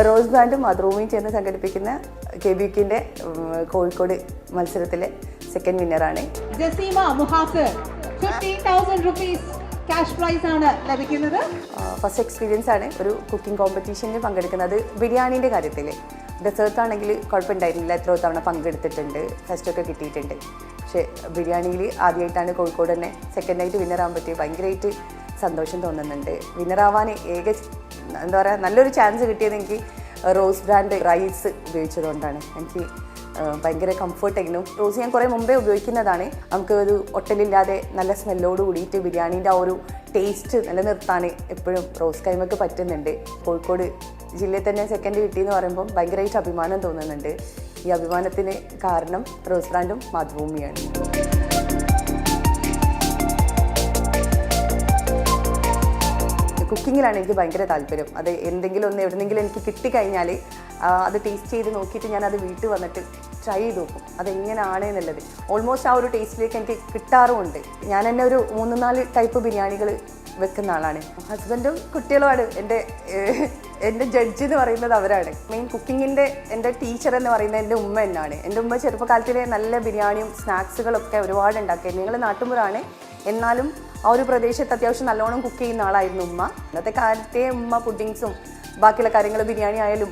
Rose ബ്രാൻഡും മാതൃഭൂമിയും ചേർന്ന് സംഘടിപ്പിക്കുന്ന KBUക്കിൻ്റെ കോഴിക്കോട് മത്സരത്തിലെ സെക്കൻഡ് വിന്നറാണ്. Jaseema Muhasir 15,000 rupees cash prize ആണ് ലഭിക്കുന്നത്. ഫസ്റ്റ് എക്സ്പീരിയൻസ് ആണ് ഒരു കുക്കിംഗ് കോമ്പറ്റീഷനിൽ പങ്കെടുക്കുന്നത്. ബിരിയാണീൻ്റെ കാര്യത്തിൽ ഡെസേർട്ട് ആണെങ്കിൽ കുഴപ്പമുണ്ടായിരുന്നില്ല, എത്രയോ തവണ പങ്കെടുത്തിട്ടുണ്ട്, ഫസ്റ്റൊക്കെ കിട്ടിയിട്ടുണ്ട്. പക്ഷേ ബിരിയാണിയിൽ ആദ്യമായിട്ടാണ് കോഴിക്കോട് തന്നെ സെക്കൻഡായിട്ട് വിന്നറാകാൻ പറ്റിയത്. ഭയങ്കരമായിട്ട് സന്തോഷം തോന്നുന്നുണ്ട്. വിന്നറാവാൻ എന്താ പറയുക, നല്ലൊരു ചാൻസ് കിട്ടിയത് എനിക്ക് റോസ് ബ്രാൻഡ് റൈസ് ഉപയോഗിച്ചതുകൊണ്ടാണ്. എനിക്ക് ഭയങ്കര കംഫർട്ടായിരുന്നു. റോസ് ഞാൻ കുറേ മുമ്പേ ഉപയോഗിക്കുന്നതാണ്. നമുക്ക് ഒരു ഒട്ടലില്ലാതെ നല്ല സ്മെല്ലോട് കൂടിയിട്ട് ബിരിയാണീൻ്റെ ആ ഒരു ടേസ്റ്റ് നിലനിർത്താൻ എപ്പോഴും റോസ് കൈമക്ക് പറ്റുന്നുണ്ട്. കോഴിക്കോട് ജില്ലയിൽ തന്നെ സെക്കൻഡ് കിട്ടിയെന്ന് പറയുമ്പം ഭയങ്കരമായിട്ട് അഭിമാനം തോന്നുന്നുണ്ട്. ഈ അഭിമാനത്തിന് കാരണം റോസ് ബ്രാൻഡും മാതൃഭൂമിയാണ്. കുക്കിങ്ങിലാണ് എനിക്ക് ഭയങ്കര താല്പര്യം. അത് എന്തെങ്കിലും ഒന്ന് എവിടെന്നെങ്കിലും എനിക്ക് കിട്ടിക്കഴിഞ്ഞാൽ അത് ടേസ്റ്റ് ചെയ്ത് നോക്കിയിട്ട് ഞാനത് വീട്ടിൽ വന്നിട്ട് ട്രൈ ചെയ്ത് നോക്കും അതെങ്ങനെയാണ് എന്നുള്ളത്. ഓൾമോസ്റ്റ് ആ ഒരു ടേസ്റ്റിലേക്ക് എനിക്ക് കിട്ടാറുമുണ്ട്. ഞാൻ തന്നെ ഒരു 3-4 ടൈപ്പ് ബിരിയാണികൾ വെക്കുന്ന ആളാണ്. ഹസ്ബൻഡും കുട്ടികളുമാണ് എൻ്റെ ജഡ്ജ് എന്ന് പറയുന്നത് അവരാണ്. മെയിൻ കുക്കിങ്ങിൻ്റെ എൻ്റെ ടീച്ചർ എന്ന് പറയുന്നത് എൻ്റെ ഉമ്മ തന്നെയാണ്. എൻ്റെ ഉമ്മ ചെറുപ്പകാലത്തിലെ നല്ല ബിരിയാണിയും സ്നാക്സുകളൊക്കെ ഒരുപാട് ഉണ്ടാക്കിയത്. ഞങ്ങൾ നാട്ടുമ്പുറാണ്, എന്നാലും ആ ഒരു പ്രദേശത്ത് അത്യാവശ്യം നല്ലോണം കുക്ക് ചെയ്യുന്ന ആളായിരുന്നു ഉമ്മ. ഇന്നത്തെ കാലത്തെ ഉമ്മ പുഡിങ്സും ബാക്കിയുള്ള കാര്യങ്ങൾ ബിരിയാണി ആയാലും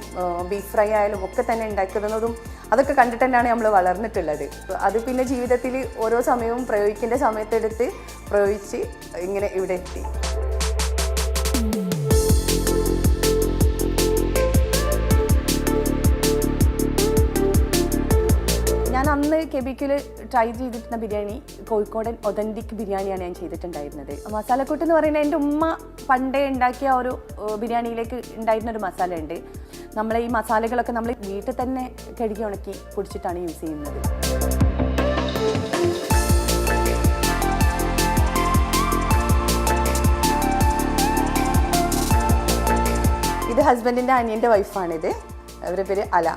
ബീഫ് ഫ്രൈ ആയാലും ഒക്കെ തന്നെ ഉണ്ടാക്കുന്നതും അതൊക്കെ കണ്ടിട്ട് തന്നെയാണ് നമ്മൾ വളർന്നിട്ടുള്ളത്. അത് പിന്നെ ജീവിതത്തിൽ ഓരോ സമയവും പ്രയോഗിക്കേണ്ട സമയത്തെടുത്ത് പ്രയോഗിച്ച് ഇങ്ങനെ ഇവിടെ എത്തി. ഞാൻ അന്ന് KBUക്കിൽ ട്രൈ ചെയ്തിട്ടുള്ള ബിരിയാണി കോഴിക്കോടൻ ഒതൻറ്റിക് ബിരിയാണിയാണ് ഞാൻ ചെയ്തിട്ടുണ്ടായിരുന്നത്. മസാലക്കൂട്ട് എന്ന് പറയുന്നത് എൻ്റെ ഉമ്മ പണ്ടേ ഉണ്ടാക്കിയ ഒരു ബിരിയാണിയിലേക്ക് ഉണ്ടായിരുന്നൊരു മസാല ഉണ്ട്. നമ്മൾ ഈ മസാലകളൊക്കെ നമ്മൾ വീട്ടിൽ തന്നെ കഴുകി ഉണക്കി പൊടിച്ചിട്ടാണ് യൂസ് ചെയ്യുന്നത്. ഇത് ഹസ്ബൻഡിൻ്റെ അനിയൻ്റെ വൈഫാണിത്. അവരുടെ പേര് അല.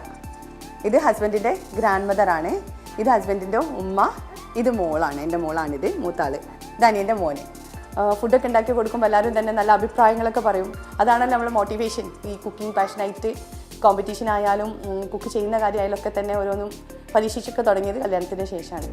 ഇത് ഹസ്ബൻഡിൻ്റെ ഗ്രാൻഡ് മദറാണ്. ഇത് ഹസ്ബൻഡിൻ്റെ ഉമ്മ. ഇത് മോളാണ്, എൻ്റെ മോളാണിത്, മൂത്താള്. ഇത് അനിയൻ്റെ മോന്. ഫുഡൊക്കെ ഉണ്ടാക്കി കൊടുക്കുമ്പോൾ എല്ലാവരും തന്നെ നല്ല അഭിപ്രായങ്ങളൊക്കെ പറയും. അതാണല്ലോ നമ്മൾ മോട്ടിവേഷൻ. ഈ കുക്കിംഗ് പാഷനായിട്ട് കോമ്പറ്റീഷൻ ആയാലും കുക്ക് ചെയ്യുന്ന കാര്യമായാലും ഒക്കെ തന്നെ ഓരോന്നും പരീക്ഷിച്ചൊക്കെ തുടങ്ങിയത് കല്യാണത്തിന് ശേഷമാണ്.